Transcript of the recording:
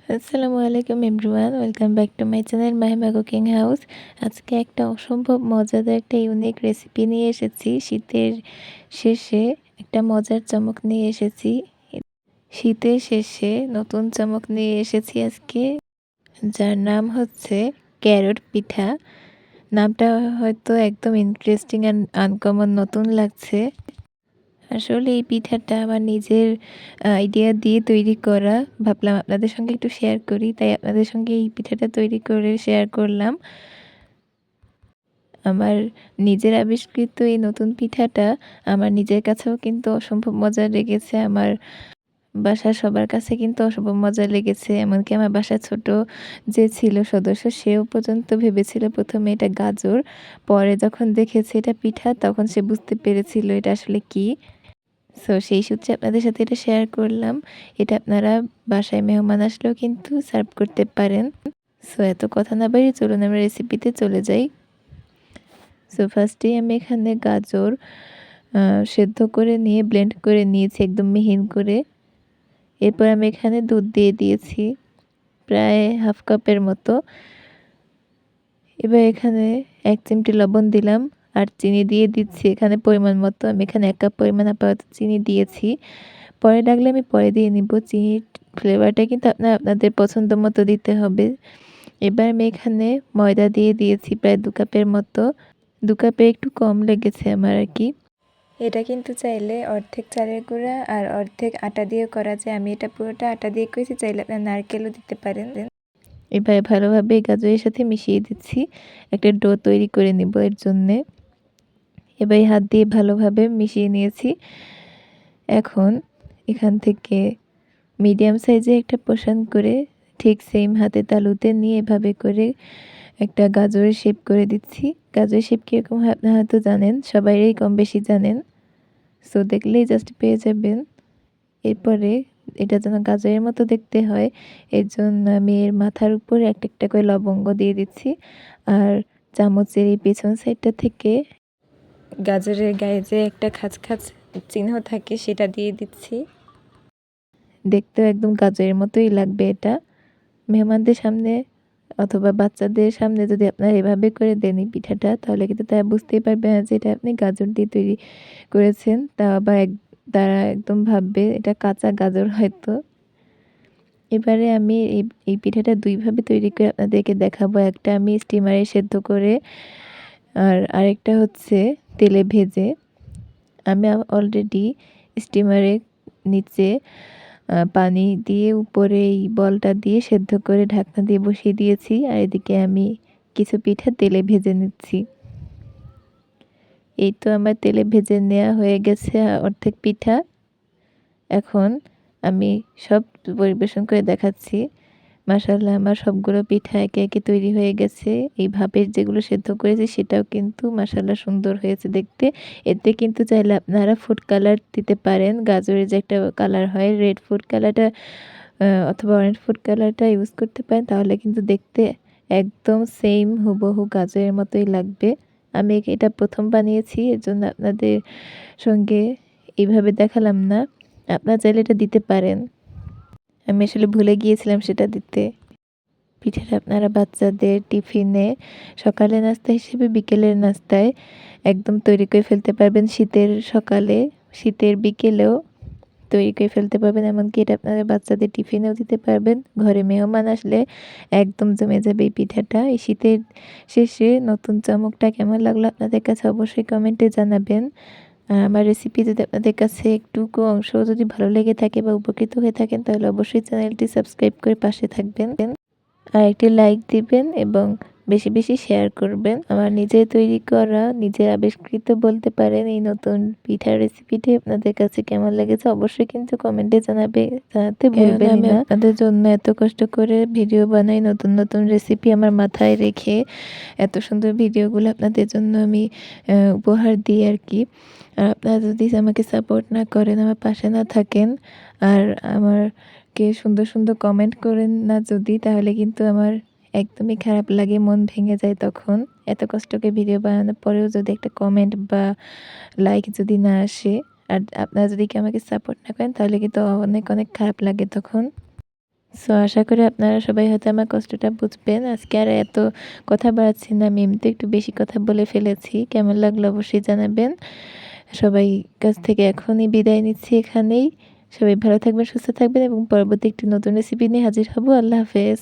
আসসালামু আলাইকুম everyone, welcome back to my channel Mahima cooking house. আজকে একটা অসম্ভব মজাদার একটা ইউনিক রেসিপি নিয়ে এসেছি। শীতের শেষে একটা মজার চমক নিয়ে এসেছি। শীতের শেষে নতুন চমক নিয়ে এসেছি আজকে, যার নাম হচ্ছে ক্যারট পিঠা। নামটা হয়তো একদম ইন্টারেস্টিং অ্যান্ড আনকমন নতুন লাগছে। আসলে এই পিঠাটা আমার নিজের আইডিয়া দিয়ে তৈরি করা। ভাবলাম আপনাদের সঙ্গে একটু শেয়ার করি, তাই আপনাদের সঙ্গে এই পিঠাটা তৈরি করে শেয়ার করলাম। আমার নিজের আবিষ্কৃত এই নতুন পিঠাটা আমার নিজের কাছেও কিন্তু অসম্ভব মজা লেগেছে। আমার বাসার সবার কাছে কিন্তু অসম্ভব মজা লেগেছে। এমনকি আমার বাসার ছোট যে ছিল সদস্য, সেও পর্যন্ত ভেবেছিল প্রথমে এটা গাজর, পরে যখন দেখেছে এটা পিঠা তখন সে বুঝতে পেরেছিল এটা আসলে কী। সো সেই সূত্রে আপনাদের সাথে এটা শেয়ার করলাম। এটা আপনারা বাসায় মেহমান আসলেও কিন্তু সার্ভ করতে পারেন। সো এত কথা না বাড়িয়ে চলুন আমরা রেসিপিতে চলে যাই। সো ফার্স্টেই আমি এখানে গাজর সেদ্ধ করে নিয়ে ব্লেন্ড করে নিয়েছি একদম মিহিন করে। এরপর আমি এখানে দুধ দিয়ে দিয়েছি প্রায় হাফ কাপের মতো। এবার এখানে 1 চিমটি লবণ দিলাম আর চিনি দিয়ে দিচ্ছি এখানে পরিমাণ মতো। আমি এখানে 1 কাপ পরিমাণ আপাতত চিনি দিয়েছি, পরে লাগলে আমি পরে দিয়ে নিব। চিনির ফ্লেভারটা কিন্তু আপনাদের পছন্দ মতো দিতে হবে। এবার আমি এখানে ময়দা দিয়ে দিয়েছি প্রায় 2 কাপের মতো। 2 কাপে একটু কম লেগেছে আমার আর কি। এটা কিন্তু চাইলে অর্ধেক চালের গুঁড়া আর অর্ধেক আটা দিয়ে করা যায়। আমি এটা পুরোটা আটা দিয়ে করেছি, চাইলে আপনার নারকেলও দিতে পারেন। এবার ভালোভাবে গাজরের সাথে মিশিয়ে দিচ্ছি, একটা ডো তৈরি করে নিব এর জন্যে। এবার হাত দিয়ে ভালোভাবে মিশিয়ে নিয়েছি। এখন এখান থেকে মিডিয়াম সাইজে একটা পোর্শন করে ঠিক সেম হাতে তালুতে নিয়ে এভাবে করে একটা গাজরের শেপ করে দিচ্ছি। গাজরের শেপ কীরকম হয় আপনারা হয়তো জানেন, সবাইই কম বেশি জানেন। সো দেখলেই জাস্ট পেয়ে যাবেন। এরপরে এটা যেন গাজরের মতো দেখতে হয়, এর জন্য আমি এর মাথার উপরে একটা একটা করে লবঙ্গ দিয়ে দিচ্ছি। আর চামচের এই পেছন সাইডটা থেকে গাজরের গায়ে যে একটা খাঁচ খাঁচ চিহ্ন থাকে সেটা দিয়ে দিচ্ছি। দেখতেও একদম গাজরের মতোই লাগবে এটা। মেহমানদের সামনে অথবা বাচ্চাদের সামনে যদি আপনারা এভাবে করে দেন এই পিঠাটা, তাহলে কিন্তু তারা বুঝতেই পারবে না যে এটা আপনি গাজর দিয়ে তৈরি করেছেন। তা আবার তারা একদম ভাববে এটা কাঁচা গাজর হয়তো। এবারে আমি এই পিঠাটা দুইভাবে তৈরি করে আপনাদেরকে দেখাবো। একটা আমি স্টিমারে সেদ্ধ করে, আর আরেকটা হচ্ছে তেলে ভেজে। আমি অলরেডি স্টিমারে নিচে পানি দিয়ে উপরে এই বলটা দিয়ে সেদ্ধ করে ঢাকনা দিয়ে বসিয়ে দিয়েছি, আর এদিকে আমি কিছু পিঠা তেলে ভেজে নিচ্ছি। এই তো আমার তেলে ভেজে নেওয়া হয়ে গেছে অর্ধেক পিঠা। এখন আমি সব পরিবেশন করে দেখাচ্ছি। মাশাআল্লাহ, আমার সবগুলো পিঠা একে একে তৈরি হয়ে গেছে। এই ভাপের যেগুলো সেদ্ধ করেছি সেটাও কিন্তু মাশাআল্লাহ সুন্দর হয়েছে দেখতে। এতে কিন্তু চাইলে আপনারা ফুড কালার দিতে পারেন। গাজরের যে একটা কালার হয় রেড ফুড কালারটা অথবা অরেঞ্জ ফুড কালারটা ইউজ করতে পারেন, তাহলে কিন্তু দেখতে একদম সেম হুবহু গাজরের মতোই লাগবে। আমি এটা প্রথম বানিয়েছি, এর জন্য আপনাদের সঙ্গে এইভাবে দেখালাম না। আপনারা চাইলে এটা দিতে পারেন, আমি আসলে ভুলে গিয়েছিলাম সেটা দিতে। পিঠাটা আপনারা বাচ্চাদের টিফিনে, সকালের নাস্তা হিসেবে, বিকেলের নাস্তায় একদম তৈরি করে ফেলতে পারবেন। শীতের সকালে, শীতের বিকেলেও তৈরি করে ফেলতে পারবেন। এমনকি এটা আপনারা বাচ্চাদের টিফিনেও দিতে পারবেন। ঘরে মেহমান আসলে একদম জমে যাবে এই পিঠাটা। এই শীতের শেষে নতুন চমকটা কেমন লাগলো আপনাদের কাছে অবশ্যই কমেন্টে জানাবেন। আর আমার রেসিপি যদি আপনাদের কাছে একটুকু অংশ যদি ভালো লেগে থাকে বা উপকৃত হয়ে থাকেন, তাহলে অবশ্যই চ্যানেলটি সাবস্ক্রাইব করে পাশে থাকবেন আর একটি লাইক দিবেন এবং বেশি বেশি শেয়ার করবেন। আমার নিজে তৈরি করা, নিজের আবিষ্কৃত বলতে পারেন এই নতুন পিঠার রেসিপিটি আপনাদের কাছে কেমন লেগেছে অবশ্যই কিন্তু কমেন্টে জানাতে ভুলবেন না। আপনাদের জন্য এত কষ্ট করে ভিডিও বানাই, নতুন নতুন রেসিপি আমার মাথায় রেখে এত সুন্দর ভিডিওগুলো আপনাদের জন্য আমি উপহার দিই আর কি। আর আপনারা যদি আমাকে সাপোর্ট না করেন, আমার পাশে না থাকেন, আর আমারকে সুন্দর সুন্দর কমেন্ট করেন না যদি, তাহলে কিন্তু আমার একদমই খারাপ লাগে, মন ভেঙে যায় তখন। এত কষ্ট করে ভিডিও বানানোর পরেও যদি একটা কমেন্ট বা লাইক যদি না আসে, আর আপনারা যদি আমাকে সাপোর্ট না করেন, তাহলে কিন্তু অনেক অনেক খারাপ লাগে তখন। সো আশা করি আপনারা সবাই হয়তো আমার কষ্টটা বুঝবেন। আজকে আর এত কথা বাড়াচ্ছি না। আমি এমনিতে একটু বেশি কথা বলে ফেলেছি। কেমন লাগলো অবশ্যই জানাবেন। সবাই কাছ থেকে এখনই বিদায় নিচ্ছি এখানেই। সবাই ভালো থাকবেন, সুস্থ থাকবেন এবং পরবর্তী একটি নতুন রেসিপি নিয়ে হাজির হব। আল্লাহ হাফেজ।